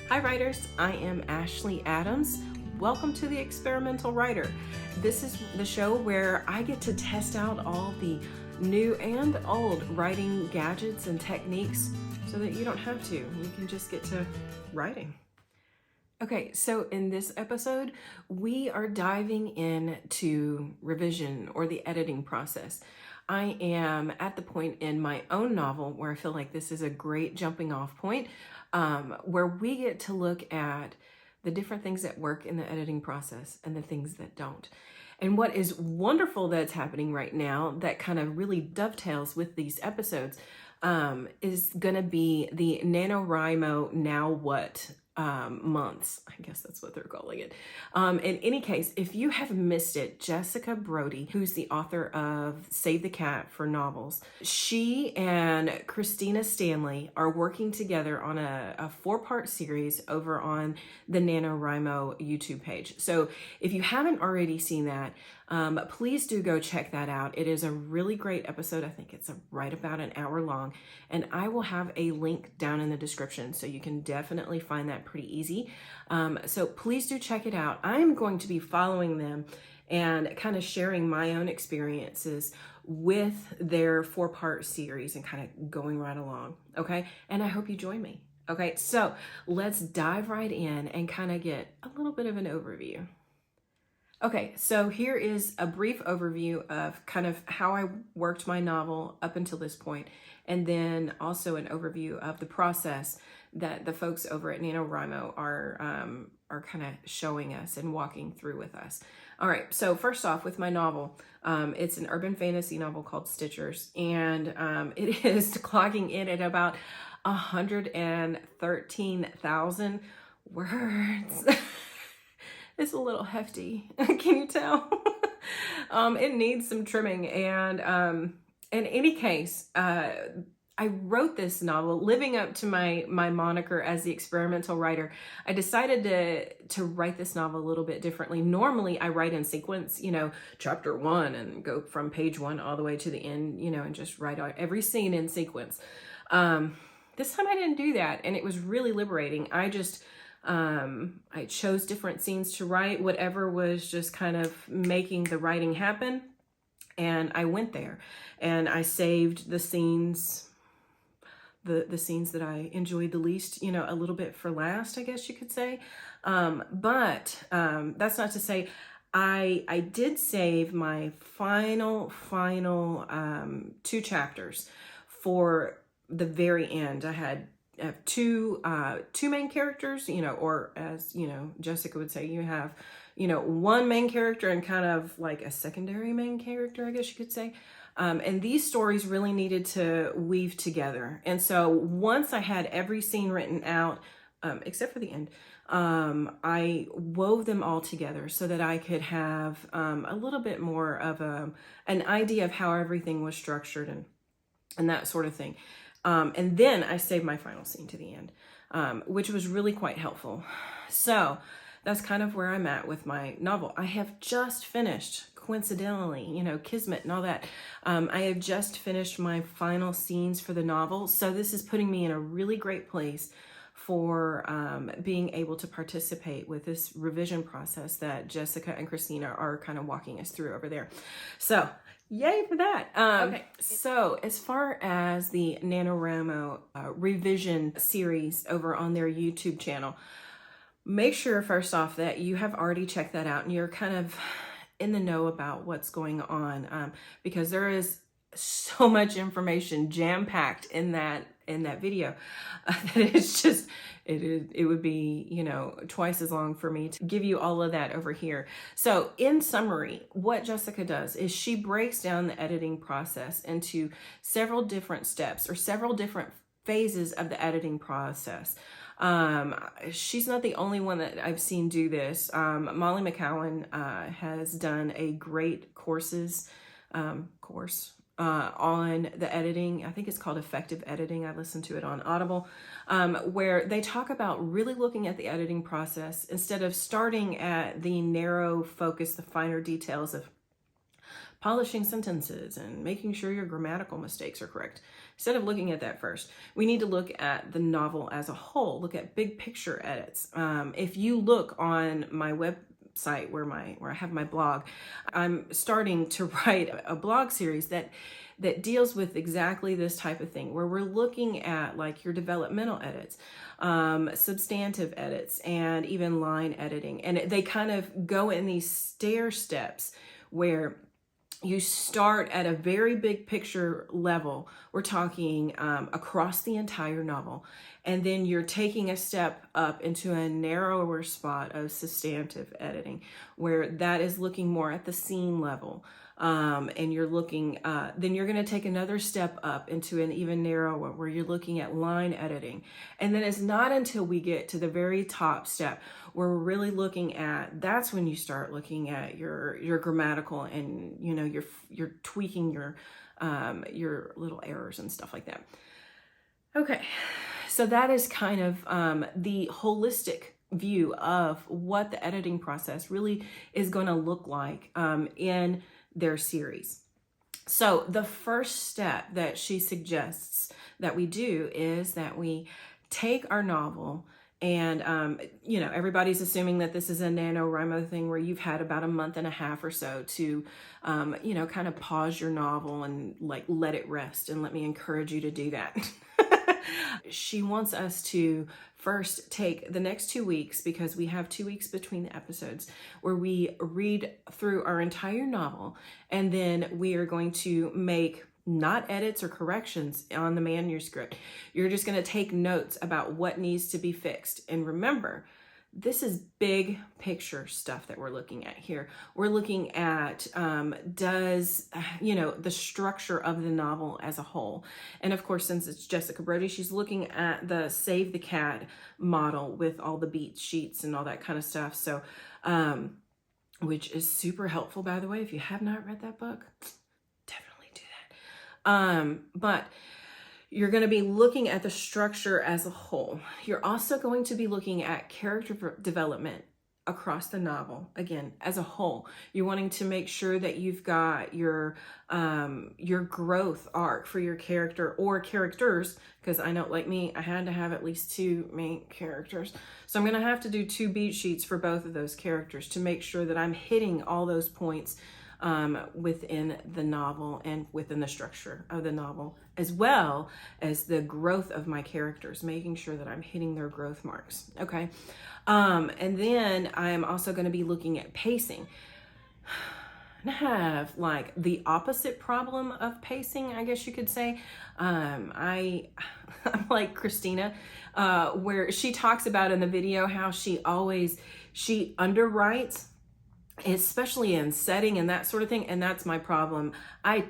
Hi writers, I am Ashley Adams. Welcome to The Experimental Writer. This is the show where I get to test out all the new and old writing gadgets and techniques so that you don't have to. You can just get to writing. Okay, so in this episode, we are diving into revision or the editing process. I am at the point in my own novel where I feel like this is a great jumping off point, where we get to look at the different things that work in the editing process and the things that don't. And what is wonderful that's happening right now that kind of really dovetails with these episodes is going to be the NaNoWriMo Now What months. I guess that's what they're calling it. In any case, if you have missed it, Jessica Brody, who's the author of Save the Cat for novels, she and Christina Stanley are working together on a 4-part series over on the NaNoWriMo YouTube page. So if you haven't already seen that, please do go check that out. It is a really great episode. I think it's right about an hour long, and I will have a link down in the description so you can definitely find that pretty easy. So please do check it out. I'm going to be following them and kind of sharing my own experiences with their 4-part series and kind of going right along. Okay. And I hope you join me. Okay. So let's dive right in and kind of get a little bit of an overview. Okay, so here is a brief overview of kind of how I worked my novel up until this point, and then also an overview of the process that the folks over at NaNoWriMo are kind of showing us and walking through with us. All right, so first off with my novel, it's an urban fantasy novel called Stitchers, and it is clocking in at about 113,000 words. It's a little hefty. Can you tell? It needs some trimming. And in any case, I wrote this novel living up to my moniker as the experimental writer. I decided to write this novel a little bit differently. Normally I write in sequence, chapter 1 and go from page 1 all the way to the end, and just write out every scene in sequence. This time I didn't do that, and it was really liberating. I chose different scenes to write, whatever was just kind of making the writing happen. And I went there and I saved the scenes, the scenes that I enjoyed the least, a little bit for last, I guess you could say. But that's not to say I did save my final 2 chapters for the very end. I have two main characters, or as, Jessica would say, you have, one main character and kind of like a secondary main character, I guess you could say. And these stories really needed to weave together. And so once I had every scene written out, except for the end, I wove them all together so that I could have a little bit more of an idea of how everything was structured and that sort of thing. And then I saved my final scene to the end, which was really quite helpful. So that's kind of where I'm at with my novel. I have just finished, coincidentally, kismet and all that. I have just finished my final scenes for the novel. So this is putting me in a really great place for being able to participate with this revision process that Jessica and Christina are kind of walking us through over there. So yay for that. Okay. So as far as the NaNoWriMo revision series over on their YouTube channel, make sure first off that you have already checked that out and you're kind of in the know about what's going on, because there is so much information jam-packed in that video that it's just it would be twice as long for me to give you all of that over here. So in summary, what Jessica does is she breaks down the editing process into several different steps or several different phases of the editing process. She's not the only one that I've seen do this. Molly McCowan has done a great course on the editing. I think it's called Effective Editing. I listened to it on Audible, where they talk about really looking at the editing process instead of starting at the narrow focus, the finer details of polishing sentences and making sure your grammatical mistakes are correct. Instead of looking at that first, we need to look at the novel as a whole, look at big picture edits. If you look on my website where I have my blog, I'm starting to write a blog series that deals with exactly this type of thing, where we're looking at like your developmental edits, substantive edits, and even line editing. And they kind of go in these stair steps where you start at a very big picture level. We're talking across the entire novel. And then you're taking a step up into a narrower spot of substantive editing, where that is looking more at the scene level. And you're looking, then you're going to take another step up into an even narrower where you're looking at line editing. And then it's not until we get to the very top step where we're really looking at, that's when you start looking at your grammatical and, you know, you're tweaking your little errors and stuff like that. Okay. So that is kind of the holistic view of what the editing process really is going to look like in their series. So the first step that she suggests that we do is that we take our novel and, you know, everybody's assuming that this is a NaNoWriMo thing where you've had about a month and a half or so to, you know, kind of pause your novel and like let it rest. And let me encourage you to do that. She wants us to first take the next 2 weeks, because we have 2 weeks between the episodes, where we read through our entire novel, and then we are going to make not edits or corrections on the manuscript. You're just going to take notes about what needs to be fixed. And remember, this is big picture stuff that we're looking at here. We're looking at, you know, the structure of the novel as a whole. And of course, since it's Jessica Brody, she's looking at the Save the Cat model with all the beat sheets and all that kind of stuff. So, which is super helpful, by the way. If you have not read that book, definitely do that. But you're going to be looking at the structure as a whole. You're also going to be looking at character development across the novel, again, as a whole. You're wanting to make sure that you've got your growth arc for your character or characters, because I know, like me, I had to have at least 2 main characters. So I'm going to have to do 2 beat sheets for both of those characters to make sure that I'm hitting all those points within the novel and within the structure of the novel, as well as the growth of my characters, making sure that I'm hitting their growth marks. Okay. And then I'm also going to be looking at pacing. I have like the opposite problem of pacing, I guess you could say. I'm like Christina, where she talks about in the video how she underwrites, especially in setting and that sort of thing. And that's my problem. I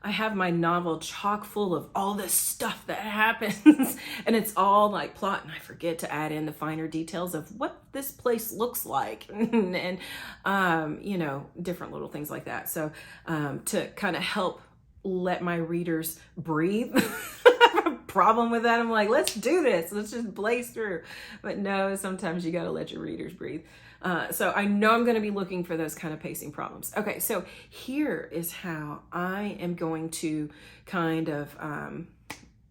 have my novel chock full of all this stuff that happens and it's all like plot, and I forget to add in the finer details of what this place looks like and you know, different little things like that. So to kind of help let my readers breathe. Problem with that, I'm like, let's do this, let's just blaze through. But no, sometimes you got to let your readers breathe. So I know I'm going to be looking for those kind of pacing problems. Okay, so here is how I am going to kind of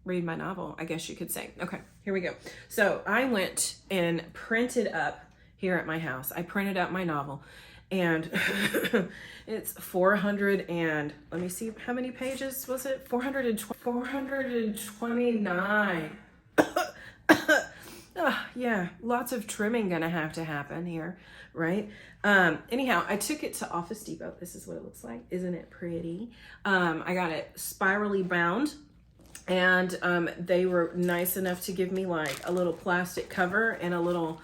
read my novel, I guess you could say. Okay, here we go. So I went and printed up here at my house. I printed out my novel, and it's 400 and, let me see, how many pages was it? 429. Yeah, lots of trimming gonna have to happen here, right? Anyhow, I took it to Office Depot. This is what it looks like. Isn't it pretty? I got it spirally bound, and they were nice enough to give me like a little plastic cover and a little,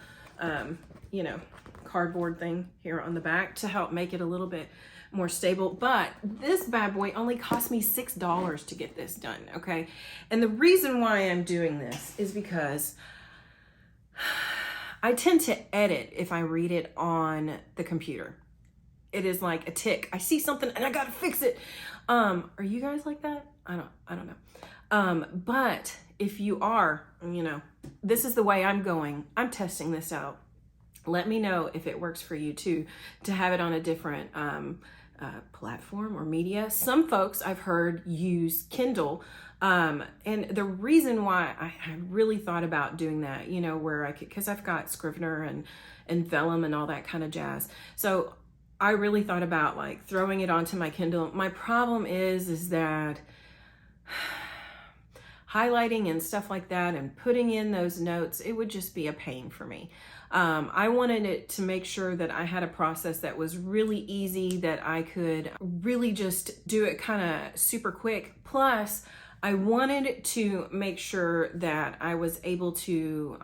you know, cardboard thing here on the back to help make it a little bit more stable. But this bad boy only cost me $6 to get this done, okay? And the reason why I'm doing this is because I tend to edit if I read it on the computer. It is like a tick. I see something and I gotta fix it. Are you guys like that? I don't know. But if you are, you know, this is the way I'm going. I'm testing this out. Let me know if it works for you too, to have it on a different platform or media. Some folks I've heard use Kindle. And the reason why I really thought about doing that, you know, where I could, because I've got Scrivener and Vellum and all that kind of jazz. So I really thought about like throwing it onto my Kindle. My problem is that highlighting and stuff like that and putting in those notes, it would just be a pain for me. I wanted it to make sure that I had a process that was really easy, that I could really just do it kind of super quick. Plus, I wanted to make sure that I was able to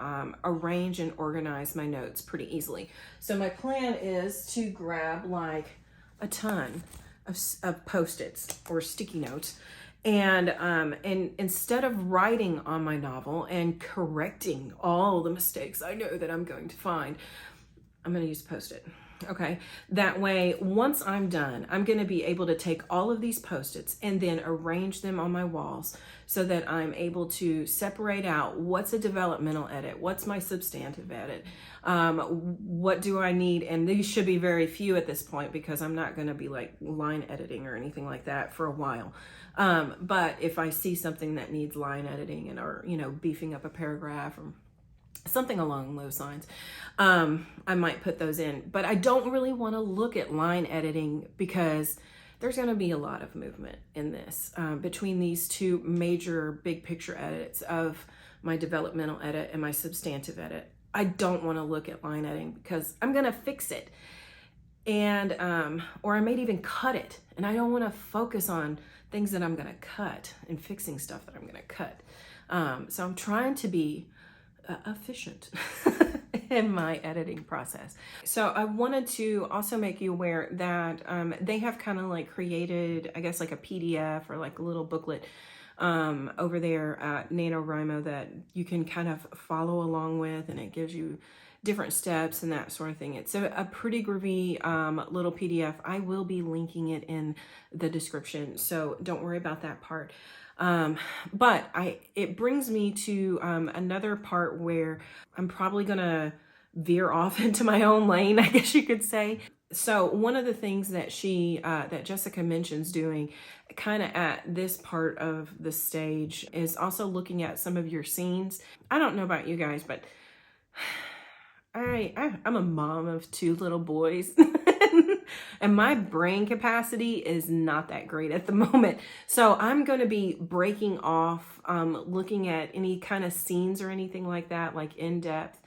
arrange and organize my notes pretty easily. So my plan is to grab like a ton of Post-its or sticky notes, and instead of writing on my novel and correcting all the mistakes I know that I'm going to find, I'm going to use Post-it. Okay. That way, once I'm done, I'm going to be able to take all of these Post-its and then arrange them on my walls so that I'm able to separate out what's a developmental edit, what's my substantive edit, what do I need, and these should be very few at this point because I'm not going to be like line editing or anything like that for a while. But if I see something that needs line editing and or, you know, beefing up a paragraph or something along those lines, I might put those in. But I don't really want to look at line editing because there's going to be a lot of movement in this between these two major big picture edits of my developmental edit and my substantive edit. I don't want to look at line editing because I'm going to fix it, and or I may even cut it, and I don't want to focus on things that I'm going to cut and fixing stuff that I'm going to cut. So I'm trying to be efficient in my editing process. So I wanted to also make you aware that they have kind of like created, I guess, like a PDF or like a little booklet over there at NaNoWriMo that you can kind of follow along with, and it gives you different steps and that sort of thing. It's a pretty groovy little PDF. I will be linking it in the description, so don't worry about that part. But it brings me to another part where I'm probably gonna veer off into my own lane, I guess you could say. So one of the things that that Jessica mentions doing kind of at this part of the stage is also looking at some of your scenes. I don't know about you guys, but I'm a mom of 2 little boys and my brain capacity is not that great at the moment. So I'm going to be breaking off, looking at any kind of scenes or anything like that, like in depth,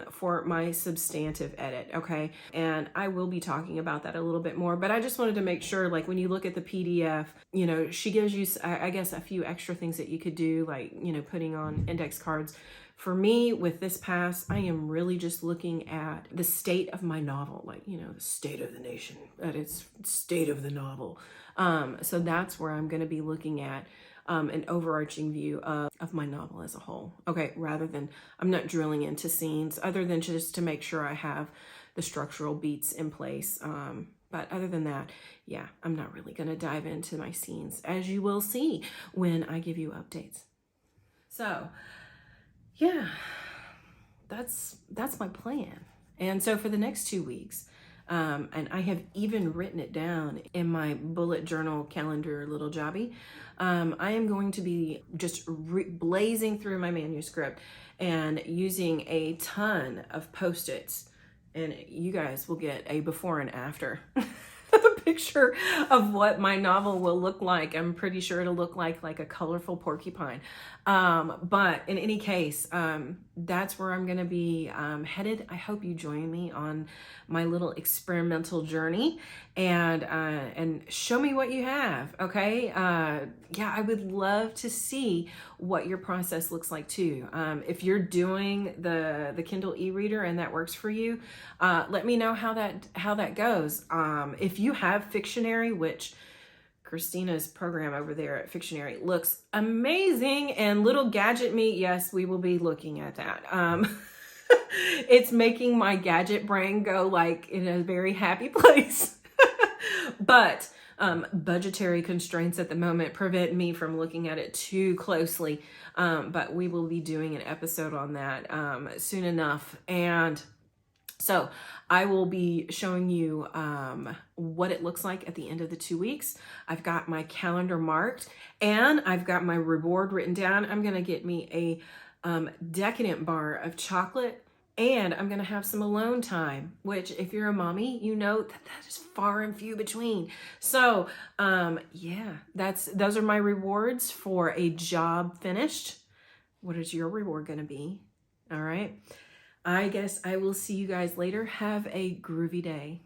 for my substantive edit. Okay. And I will be talking about that a little bit more, but I just wanted to make sure, like when you look at the PDF, you know, she gives you, I guess, a few extra things that you could do, like, you know, putting on index cards. For me, with this pass, I am really just looking at the state of my novel, like, you know, the state of the nation, at its state of the novel. So that's where I'm going to be looking at an overarching view of my novel as a whole. Okay, rather than, I'm not drilling into scenes other than just to make sure I have the structural beats in place. But other than that, yeah, I'm not really going to dive into my scenes, as you will see when I give you updates. So yeah, that's my plan. And so for the next 2 weeks, and I have even written it down in my bullet journal calendar little jobby, I am going to be just blazing through my manuscript and using a ton of Post-its, and you guys will get a before and after. A picture of what my novel will look like. I'm pretty sure it'll look like a colorful porcupine. But in any case, that's where I'm going to be headed. I hope you join me on my little experimental journey and show me what you have. Okay. Yeah, I would love to see what your process looks like too. If you're doing the Kindle e-reader and that works for you, let me know how that goes. If you have Fictionary, which Christina's program over there at Fictionary looks amazing, and little gadget me, yes, we will be looking at that. It's making my gadget brain go like in a very happy place. But budgetary constraints at the moment prevent me from looking at it too closely. But we will be doing an episode on that soon enough. And So I will be showing you what it looks like at the end of the 2 weeks. I've got my calendar marked and I've got my reward written down. I'm going to get me a decadent bar of chocolate, and I'm going to have some alone time, which if you're a mommy, you know that is far and few between. So yeah, those are my rewards for a job finished. What is your reward going to be? All right. I guess I will see you guys later. Have a groovy day.